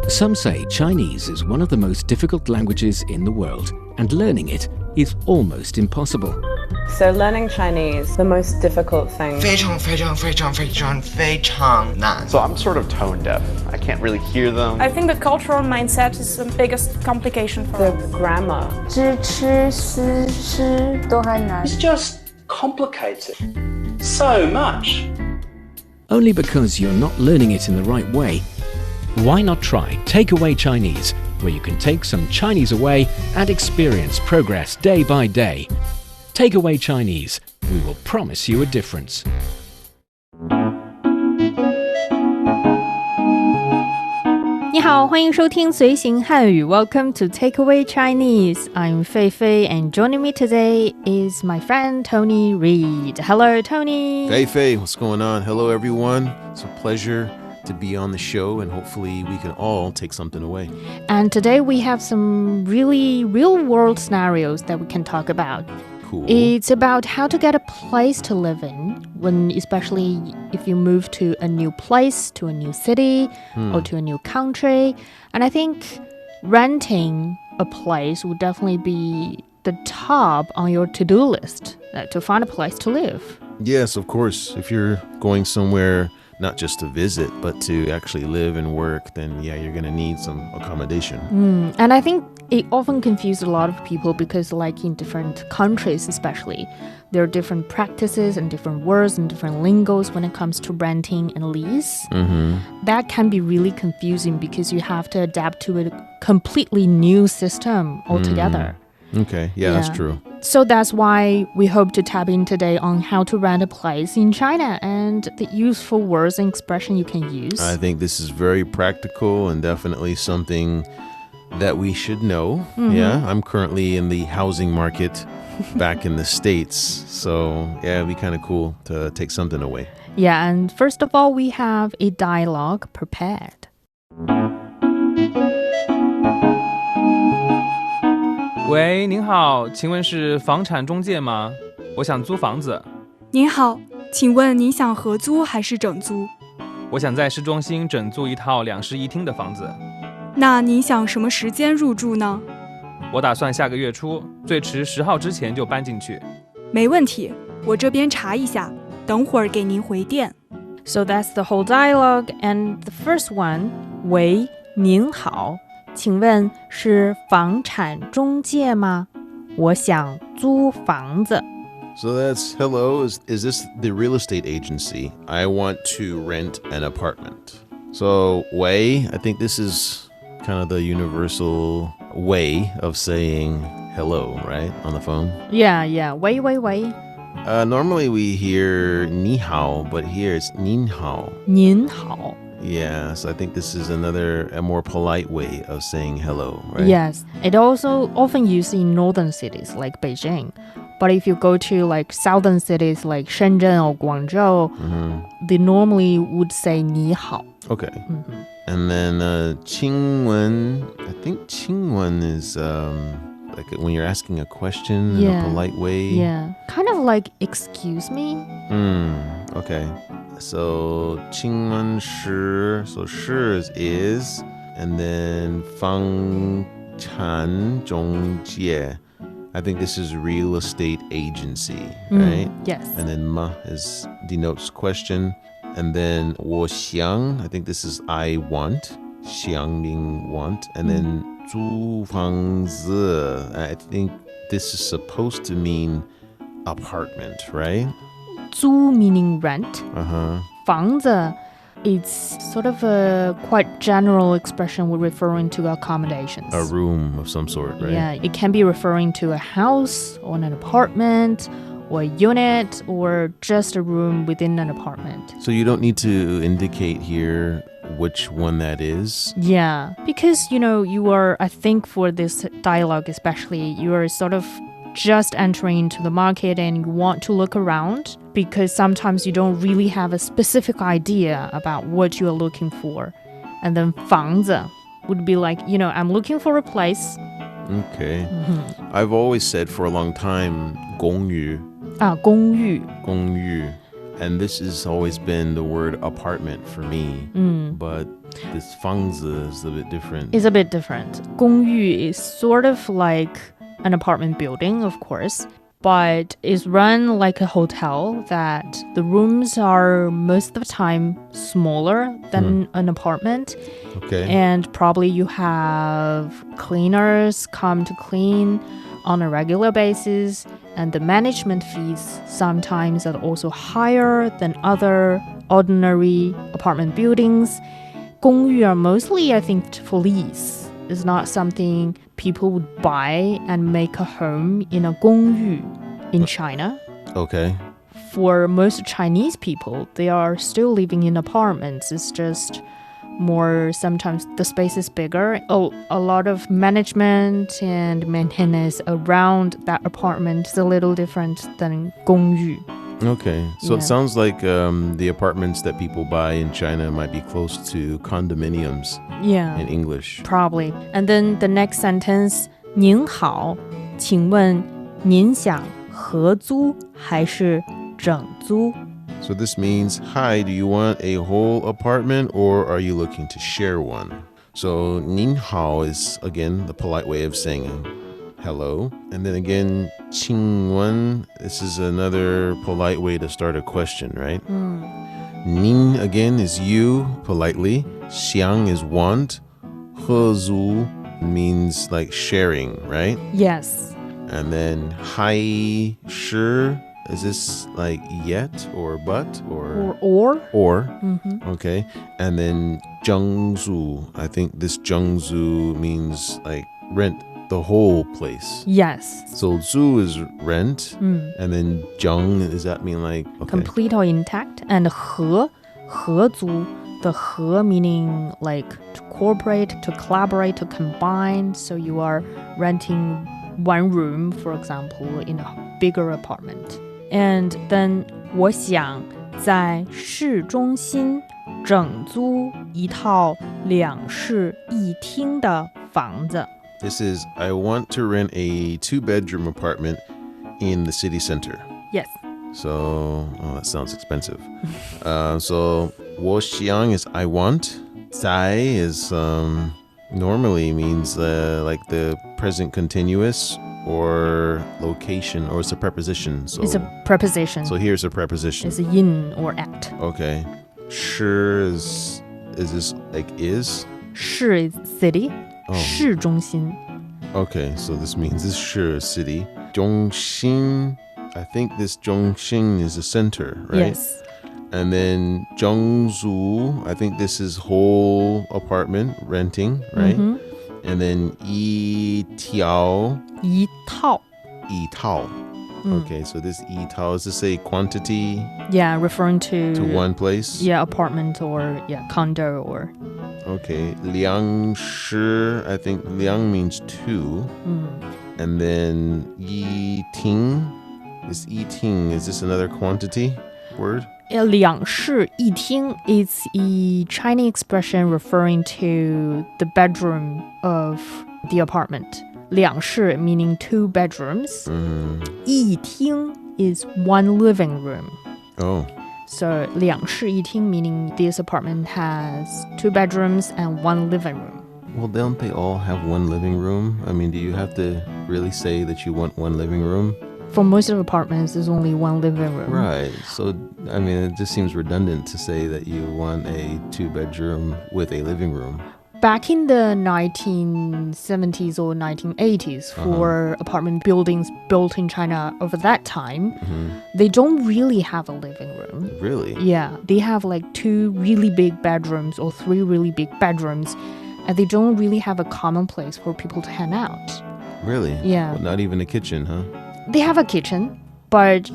Some say Chinese is one of the most difficult languages in the world, and learning it is almost impossible. So learning Chinese, the most difficult thing. 非常难. So I'm sort of tone deaf. I can't really hear them. I think the cultural mindset is the biggest complication for The us. grammar. 知吃思诗都很难 It's just complicated so much. Only because you're not learning it in the right way. Why not try Takeaway Chinese, where you can take some Chinese away and experience progress day by day. Takeaway Chinese, we will promise you a difference. 你好，欢迎收听随行汉语 Welcome to Takeaway Chinese. I'm Fei Fei, and joining me today is my friend Tony Reed. Hello, Tony. Hey, Fei, what's going on? Hello, everyone. It's a pleasure to be on the show, and hopefully we can all take something away. And today we have some really real-world scenarios that we can talk about. Cool. It's about how to get a place to live in, especially if you move to a new place, to a new city, or to a new country. And I think renting a place would definitely be the top on your to-do list to find a place to live. Yes, of course. If you're going somewhere not just to visit, but to actually live and work, then yeah, you're going to need some accommodation. And I think it often confuses a lot of people because like in different countries especially, there are different practices and different words and different lingos when it comes to renting and lease. That can be really confusing because you have to adapt to a completely new system altogether. Okay, yeah, that's true. So that's why we hope to tap in today on how to rent a place in China and the useful words and expression you can use. I think this is very practical and definitely something that we should know. Yeah, I'm currently in the housing market back in the States. So yeah, it'd be kind of cool to take something away. Yeah, and first of all, we have a dialogue prepared. 喂，您好，请问是房产中介吗？我想租房子。您好，请问您想合租还是整租？我想在市中心整租一套2室1厅的房子。那您想什么时间入住呢？我打算下个月初，最迟10号之前就搬进去。没问题，我这边查一下，等会儿给您回电。 So that's the whole dialogue, and the first one, 喂，您好，请问是房产中介吗？我想租房子。 So that's, hello, is this the real estate agency? I want to rent an apartment. So, wei, I think this is kind of the universal way of saying hello, right, on the phone? Yeah, 喂。 Normally we hear ni hao, but here it's nin hao. 您好。 Yeah, so I think this is a more polite way of saying hello, right? Yes, it also often used in northern cities like Beijing. But if you go to like southern cities like Shenzhen or Guangzhou, they normally would say 你好. Okay. And then qingwen, I think qingwen is like when you're asking a question in a polite way. Yeah, kind of like excuse me. Okay. So qingwen shi, so shi is, and then fang chan zhongjie. I think this is real estate agency, right? Yes. And then ma denotes question. And then 我想, I think this is I want. 想 meaning want. And then 租房子, I think this is supposed to mean apartment, right? 租 meaning rent. 房子 it's sort of a quite general expression referring to accommodations. A room of some sort, right? Yeah, it can be referring to a house or an apartment or a unit or just a room within an apartment. So you don't need to indicate here which one that is? Yeah, because, you are, I think for this dialogue especially, you are sort of just entering into the market and you want to look around because sometimes you don't really have a specific idea about what you are looking for. And then 房子 would be like, I'm looking for a place. Okay. I've always said for a long time 公寓. 公寓. 公寓. And this has always been the word apartment for me. But This 房子 is a bit different. It's a bit different. 公寓 is sort of like an apartment building, of course, but it's run like a hotel that the rooms are most of the time smaller than an apartment. Okay. And probably you have cleaners come to clean on a regular basis, and the management fees sometimes are also higher than other ordinary apartment buildings. 公寓 are mostly, I think, for lease. It's not something people would buy and make a home in a 公寓 in China. Okay. For most Chinese people, they are still living in apartments. It's just more, sometimes the space is bigger. A lot of management and maintenance around that apartment is a little different than 公寓. Okay. So Yeah. it sounds like the apartments that people buy in China might be close to condominiums Yeah. in English. Probably. And then the next sentence, 您好，请问您想合租还是整租? So this means, hi, do you want a whole apartment or are you looking to share one? So 您好 is, again, the polite way of saying hello. And then again, 请问, this is another polite way to start a question, right? 您 again is you, politely. 想 is want. 合租 means like sharing, right? Yes. And then 还是 is this like yet or but or Or. Okay. And then 整租, I think this 整租 means like rent the whole place. Yes. So 租 is rent, and then 整, does that mean like okay. Complete or intact. And 合租, the 合 meaning like to cooperate, to collaborate, to combine. So you are renting one room, for example, in a bigger apartment. And then 我想在市中心整租一套两室一厅的房子. This is, I want to rent a 2-bedroom apartment in the city center. Yes. So, that sounds expensive. So, 我想 is I want. 在 is normally means like the present continuous or location, or it's a preposition. So It's a preposition. So here's a preposition. It's a in or at. Okay. 是 is this like is? 市 is city. 市中心. Okay, so this means this 是 city. 中心, I think this 中心 is the center, right? Yes. And then 整租, I think this is whole apartment renting, right? And then 一条一套. Okay, so this 一套, is this a quantity? Yeah, referring to one place? Yeah, apartment or condo or. Okay, 两室, I think 两 means two. And then 一厅, this 一厅, is this another quantity word? 两室一厅 is a Chinese expression referring to the bedroom of the apartment. 两室 meaning 2 bedrooms. 一厅 is 1 living room. Oh. So 两室一厅 meaning this apartment has 2 bedrooms and 1 living room. Well, don't they all have 1 living room? I mean, do you have to really say that you want 1 living room? For most of the apartments, there's only 1 living room. Right. So, I mean, it just seems redundant to say that you want a 2-bedroom with a living room. Back in the 1970s or 1980s, for apartment buildings built in China over that time, they don't really have a living room. Really? Yeah. They have like 2 really big bedrooms or 3 really big bedrooms, and they don't really have a common place for people to hang out. Really? Yeah. Well, not even a kitchen, huh? They have a kitchen, but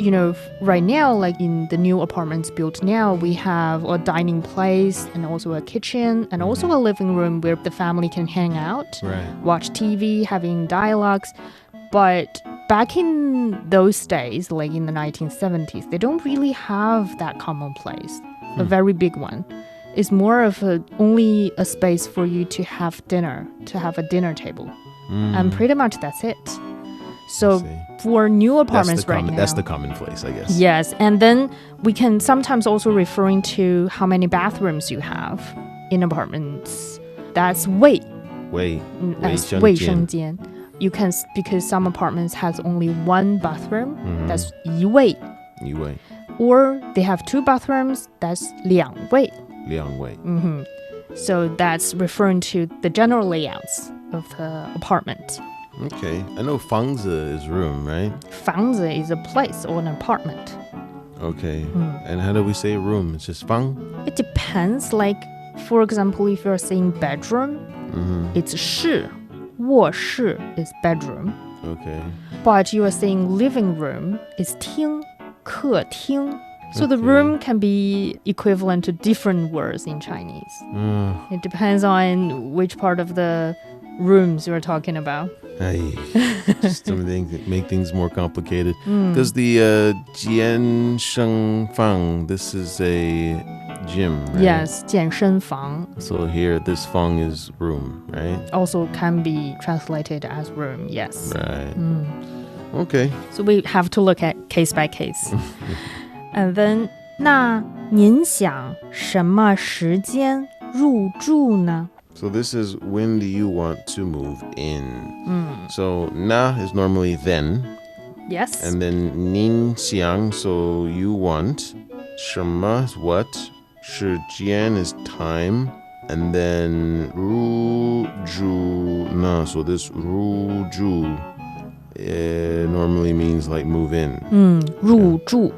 right now, like in the new apartments built now, we have a dining place and also a kitchen and also a living room where the family can hang out, watch TV, having dialogues. But back in those days, like in the 1970s, they don't really have that common place, a very big one. It's more of only a space for you to have dinner, to have a dinner table. And pretty much that's it. So for new apartments right now, that's the commonplace, I guess. Yes, and then we can sometimes also referring to how many bathrooms you have. in apartments, that's 卫 as 卫生间. You can, because some apartments has only one bathroom, that's 一卫. Or they have two bathrooms, that's 两卫. So that's referring to the general layouts of the apartment. Okay. I know 房子 is room, right? 房子 is a place or an apartment. Okay. And how do we say room? It's just 房? It depends. Like, for example, if you're saying bedroom, it's 室. 卧室 is bedroom. Okay. But you are saying living room is 厅, 客厅. So the room can be equivalent to different words in Chinese. It depends on which part of the rooms you're talking about. Just something make things more complicated. Because the Jian Sheng Fang, this is a gym, right? Yes, 健身房. So here, this fang is room, right? Also can be translated as room, yes. Right. Okay. So we have to look at case by case. And then, 那您想什么时间入住呢? So this is when do you want to move in? So na is normally then. Yes. And then nin xiang, so you want. 什么 is what. 时间 is time. And then 入住 na. So this 入住 normally means like move in. 入住.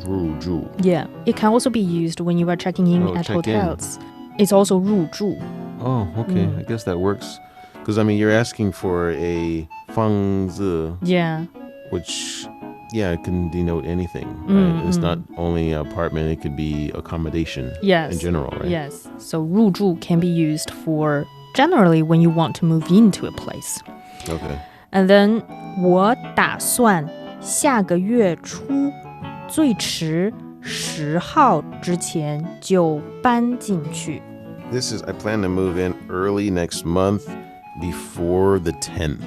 入住. Yeah. It can also be used when you are checking in at hotels. It's also 入住. Oh, okay. I guess that works. Because, I mean, you're asking for a 房子. Yeah. Which, yeah, it can denote anything, right? It's not only an apartment, it could be accommodation in general, right? Yes. So 入住 can be used for generally when you want to move into a place. Okay. And then 我打算下个月初最迟10号之前就搬进去. This is, I plan to move in early next month before the 10th.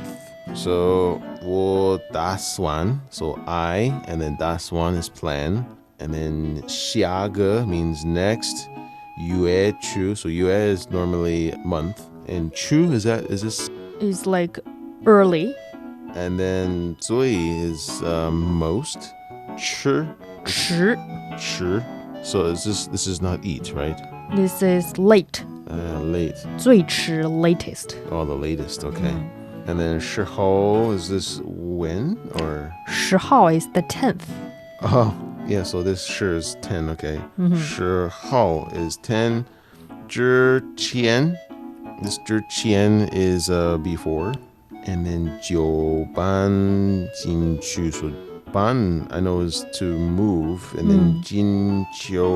So, 我打算, so I, and then 打算 is plan. And then 下个 means next. 月初, so 月 is normally month. And 初 is this? Is like early. And then 最 is most. 迟. 迟. So this is not eat, right? This is late. Late. 最迟 latest. Oh, the latest, okay. And then 10号, is this when or? 10号 is the 10th. Oh, yeah, so this 10 is 10, okay. 10号 is 10. 之前, this 之前 is before. And then 就搬进去, so 搬 I know is to move, and then 进去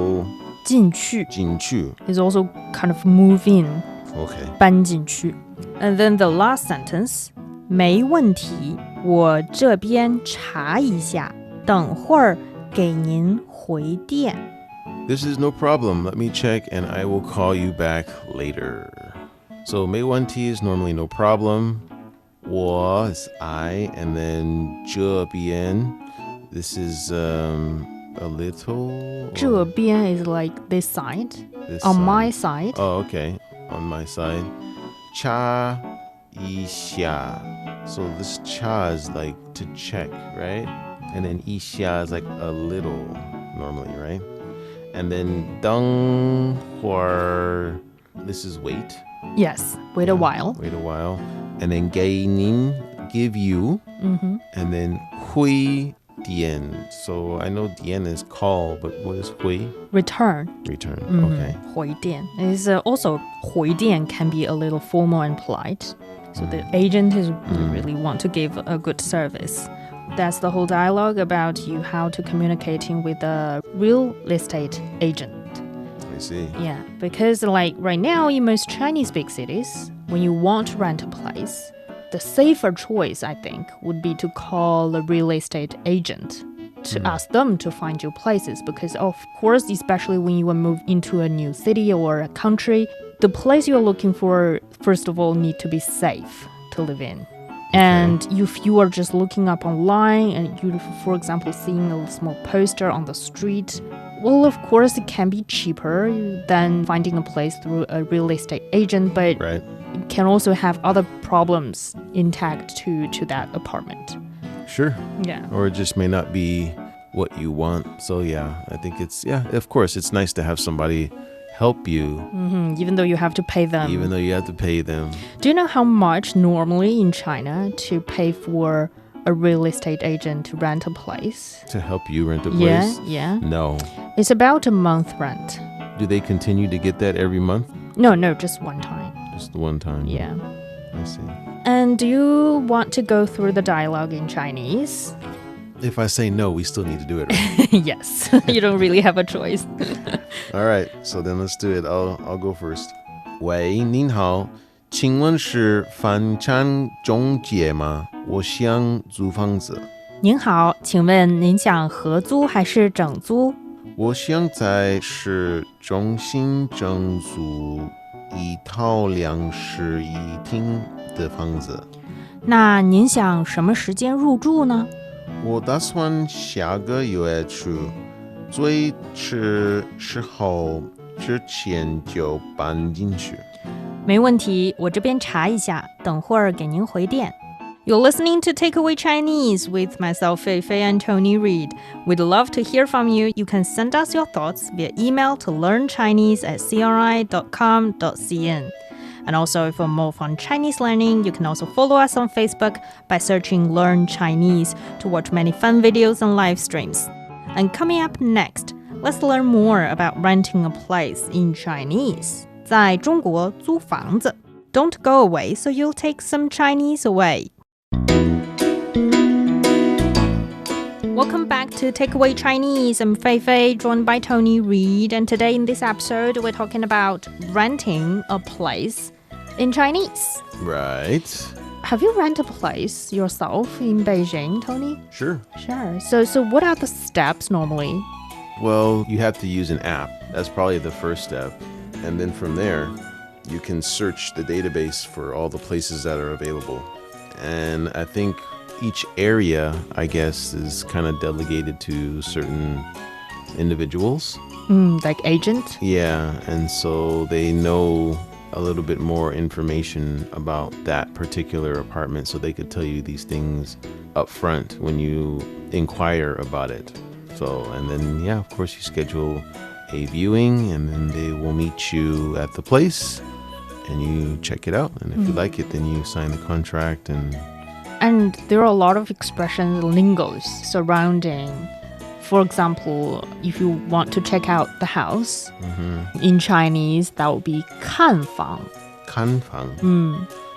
is also kind of move in. Okay. 搬进去. And then the last sentence, 没问题，我这边查一下，等会儿给您回电. This is no problem. Let me check and I will call you back later. So 没问题 is normally no problem. 我 is I, and then 这边 this is a little. 这边 is like this side. This On side. my side. Oh, okay. On my side. 查一下. So this 查 is like to check, right? And then 一下 is like a little normally, right? And then 等会儿, this is wait. Yes, wait a while. Wait a while. And then 给您 give you. And then 回电. So I know 电 is call, but what is 回? Return. Return. Okay. 回电 is also 回电 can be a little formal and polite. So the agent is really want to give a good service. That's the whole dialogue about you how to communicating with a real estate agent. I see. Yeah, because like right now in most Chinese big cities, when you want to rent a place, the safer choice, I think, would be to call a real estate agent to ask them to find you places. Because of course, especially when you move into a new city or a country, the place you're looking for, first of all, need to be safe to live in. And if you are just looking up online and you, for example, seeing a small poster on the street, Well, of course, it can be cheaper than finding a place through a real estate agent, but Right. it can also have other problems intact to that apartment. Sure. Yeah. Or it just may not be what you want. So yeah, I think of course, it's nice to have somebody help you. Even though you have to pay them. Even though you have to pay them. Do you know how much normally in China to pay for a real estate agent to rent a place? To help you rent a place? Yeah. No. It's about a month rent. Do they continue to get that every month? No, just one time. Just the one time? Yeah. I see. And do you want to go through the dialogue in Chinese? If I say no, we still need to do it, right? Yes. You don't really have a choice. All right, so then let's do it. I'll go first. 喂，您好，请问是房产中介吗？我想租房子。您好，请问您想合租还是整租？我想在市中心整租一套2室1厅的房子。那您想什么时间入住呢？我打算下个月初，最迟10号之前就搬进去。没问题，我这边查一下，等会儿给您回电。You're listening to Takeaway Chinese with myself, Fei Fei and Tony Reed. We'd love to hear from you. You can send us your thoughts via email to learnchinese@cri.com.cn. And also, for more fun Chinese learning, you can also follow us on Facebook by searching Learn Chinese to watch many fun videos and live streams. And coming up next, let's learn more about renting a place in Chinese. 在中国租房子. Don't go away, so you'll take some Chinese away. Welcome back to Takeaway Chinese. I'm Fei Fei, joined by Tony Reed. And today in this episode, we're talking about renting a place in Chinese. Right. Have you rented a place yourself in Beijing, Tony? Sure. Sure. So what are the steps normally? Well, you have to use an app. That's probably the first step. And then from there, you can search the database for all the places that are available. And I think each area, I guess, is kind of delegated to certain individuals. Like agent? Yeah, and so they know a little bit more information about that particular apartment, so they could tell you these things up front when you inquire about it. So, and then, yeah, of course, you schedule a viewing, and then they will meet you at the place, and you check it out. And if you like it, then you sign the contract. And there are a lot of expressions, lingos surrounding. For example, if you want to check out the house, in Chinese, that would be 看房. 看房.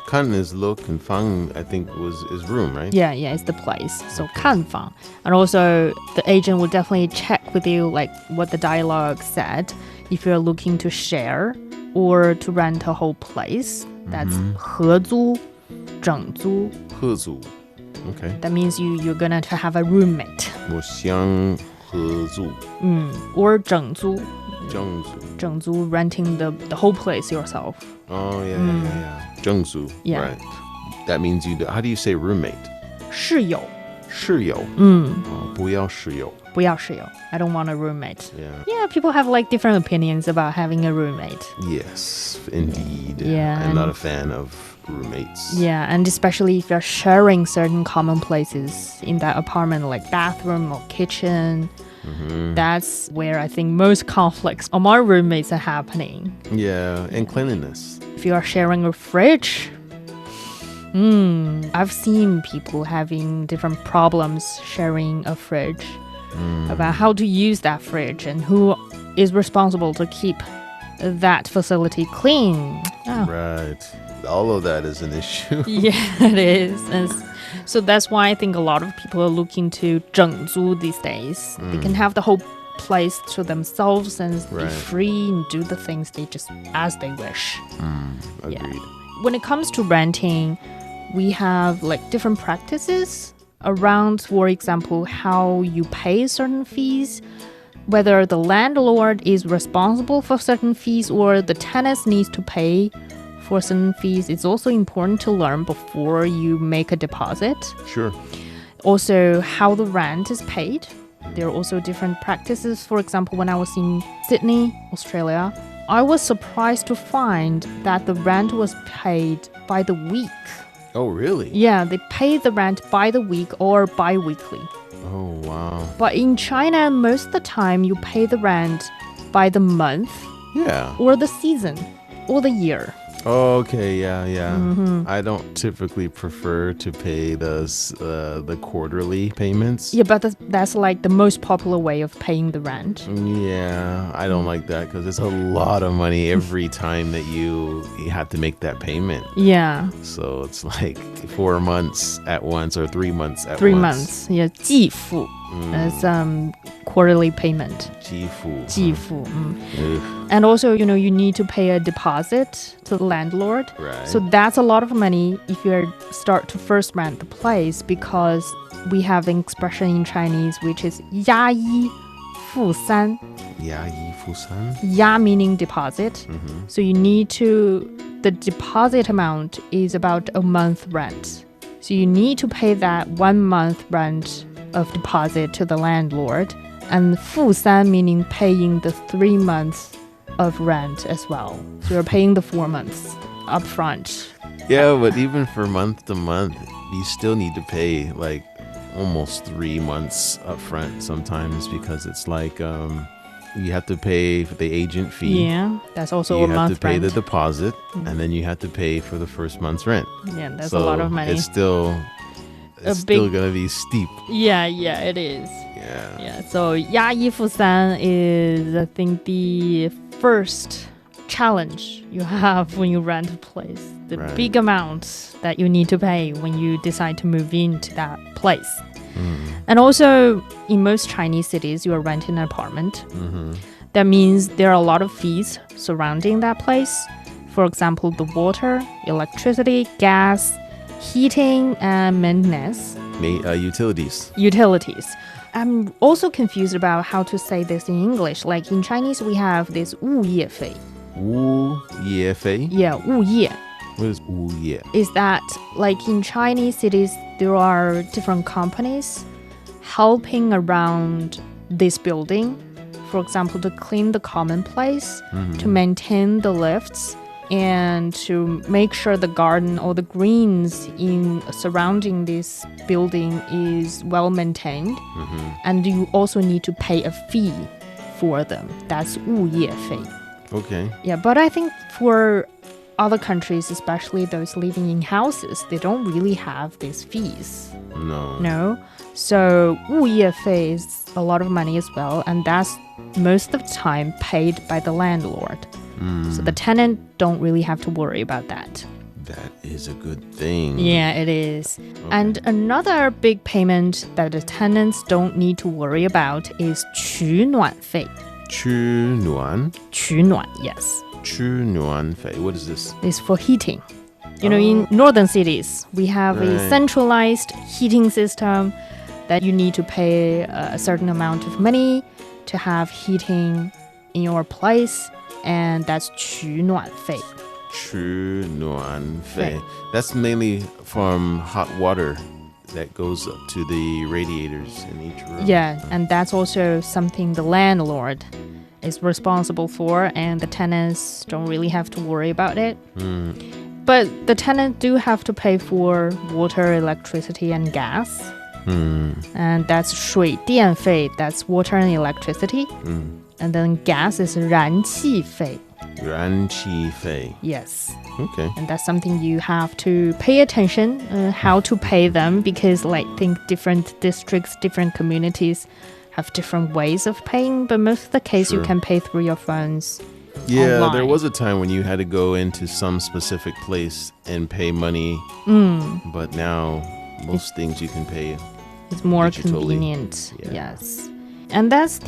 看 is look, and 房, I think, is room, right? Yeah, it's the place. So 看房. And also, the agent will definitely check with you, like what the dialogue said, if you're looking to share or to rent a whole place. That's 合租, 整租. 合租. Okay. That means you're gonna to have a roommate. 我想合租. Or 整租. 整租. 整租, renting the whole place yourself. Oh, yeah. 整租. Yeah. Right. That means how do you say roommate? 室友. 室友. 不要室友. 不要室友. I don't want a roommate. Yeah, people have like different opinions about having a roommate. Yes, indeed. Yeah. I'm not a fan of roommates. Yeah, and especially if you're sharing certain common places in that apartment, like bathroom or kitchen. That's where I think most conflicts among roommates are happening. Yeah, and cleanliness. If you are sharing a fridge, I've seen people having different problems sharing a fridge, about how to use that fridge and who is responsible to keep that facility clean. Oh. Right. All of that is an issue. Yeah, it is. And so that's why I think a lot of people are looking to 整租 these days. They can have the whole place to themselves and be free and do the things they just as they wish. Agreed. Yeah. When it comes to renting, we have like different practices around, for example, how you pay certain fees, whether the landlord is responsible for certain fees or the tenant needs to pay for certain fees. It's also important to learn before you make a deposit. Sure. Also, how the rent is paid. there are also different practices. For example, when I was in Sydney, Australia, I was surprised to find that the rent was paid by the week. Oh, really? Yeah, they pay the rent by the week or bi-weekly. Oh, wow. But in China, most of the time you pay the rent by the month Yeah. or the season or the year. Oh, okay, yeah. I don't typically prefer to pay the quarterly payments. Yeah, but that's like the most popular way of paying the rent. Yeah, I don't like that because it's a lot of money every time that you have to make that payment. Yeah. So it's like 4 months at once or 3 months at 3 once. months. Yeah, 季付 as quarterly payment. 支付. 季付. Ugh. And also, you need to pay a deposit to the landlord. Right. So that's a lot of money if you start to first rent the place, because we have an expression in Chinese which is 押一付三. 押一付三? 押 meaning deposit. So the deposit amount is about a month rent. So you need to pay that 1 month rent of deposit to the landlord. And 付三 meaning paying the 3 months of rent as well. So you're paying the 4 months up front. Yeah, but even for month to month, you still need to pay like almost 3 months up front sometimes, because it's like you have to pay for the agent fee. Yeah, that's also you a month rent. have to pay the deposit, and then you have to pay for the first month's rent. Yeah, that's a lot of money. It's still gonna be steep. Yeah, it is. Yeah. So 押一付三 is, I think, the first challenge you have when you rent a place. The big amount that you need to pay when you decide to move into that place. And also, in most Chinese cities, you are renting an apartment. That means there are a lot of fees surrounding that place. For example, the water, electricity, gas, heating, and maintenance. Utilities. I'm also confused about how to say this in English. Like in Chinese, we have this 物业费. 物业费? Yeah, 物业. What is 物业? Is that like in Chinese cities, there are different companies helping around this building. For example, to clean the common place, to maintain the lifts, and to make sure the garden or the greens in surrounding this building is well maintained. And you also need to pay a fee for them. That's 物业费. Okay. Yeah, but I think for other countries, especially those living in houses, they don't really have these fees. No. So 物业费 is a lot of money as well, and that's most of the time paid by the landlord. So the tenant don't really have to worry about that. That is a good thing. Yeah, it is. And another big payment that the tenants don't need to worry about is 取暖费. 取暖? 取暖, yes. 取暖费. What is this? It's for heating. In northern cities, we have a centralized heating system that you need to pay a certain amount of money to have heating in your place, and that's 取暖费. 取暖费. That's mainly from hot water that goes up to the radiators in each room. Yeah, and that's also something the landlord is responsible for, and the tenants don't really have to worry about it. But the tenants do have to pay for water, electricity, and gas. And that's 水电费, that's water and electricity. And then gas is 燃气费. 燃气费. Yes. Okay. And that's something you have to pay attention how to pay them, because I think different districts, different communities have different ways of paying, but most of the case you can pay through your phones. Yeah, online. there was a time when you had to go into some specific place and pay money, but now most things you can pay. It's more digitally. convenient. Yeah. Yes. And that's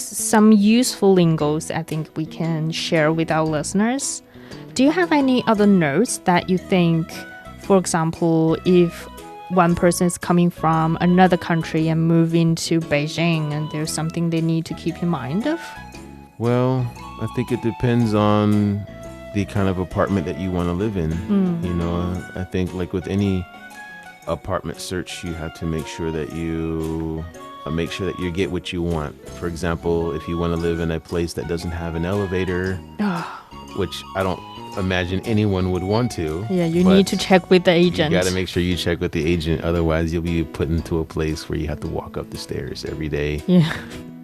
some useful lingos I think we can share with our listeners. Do you have any other notes that you think, for example, if one person is coming from another country and moving to Beijing, and there's something they need to keep in mind of? Well, I think it depends on the kind of apartment that you want to live in. I think like with any apartment search, you have to make sure that you make sure that you get what you want. For example, if you want to live in a place that doesn't have an elevator, which I don't imagine anyone would want to. Yeah, you need to check with the agent. You got to make sure you check with the agent. Otherwise, you'll be put into a place where you have to walk up the stairs every day. Yeah.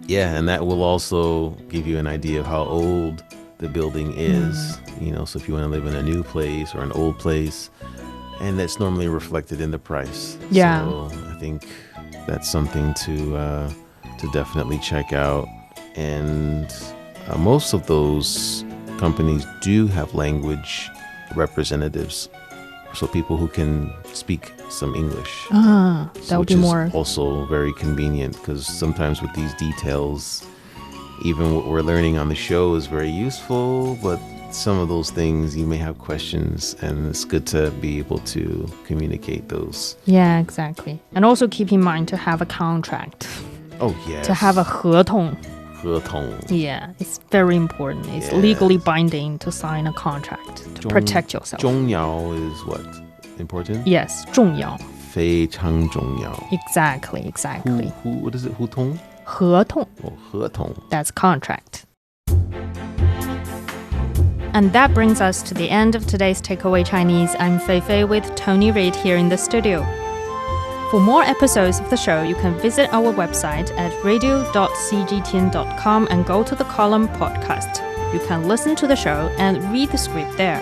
Yeah, and that will also give you an idea of how old the building is. So if you want to live in a new place or an old place, and that's normally reflected in the price. Yeah. So I think that's something to definitely check out. And most of those companies do have language representatives, so people who can speak some English. That would be more. Which is also very convenient, because sometimes with these details, even what we're learning on the show is very useful, but some of those things you may have questions, and it's good to be able to communicate those. Yeah, exactly. And also keep in mind to have a contract. Oh, yes. To have a 合同. 合同. Yeah, it's very important. It's legally binding to sign a contract to protect yourself. 重要 is what? Important? Yes, 重要. 非常重要. Exactly. What is it? 合同? 合同. Oh, 合同. That's contract. And that brings us to the end of today's Takeaway Chinese. I'm Fei Fei with Tony Reid here in the studio. For more episodes of the show, you can visit our website at radio.cgtn.com and go to the column podcast. You can listen to the show and read the script there.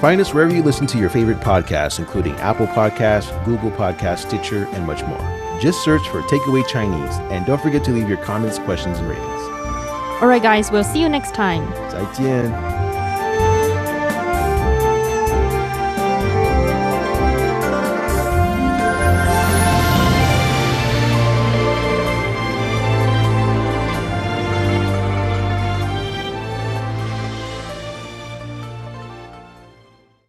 Find us wherever you listen to your favorite podcasts, including Apple Podcasts, Google Podcasts, Stitcher, and much more. Just search for Takeaway Chinese, and don't forget to leave your comments, questions, and ratings. All right, guys, we'll see you next time. 再见.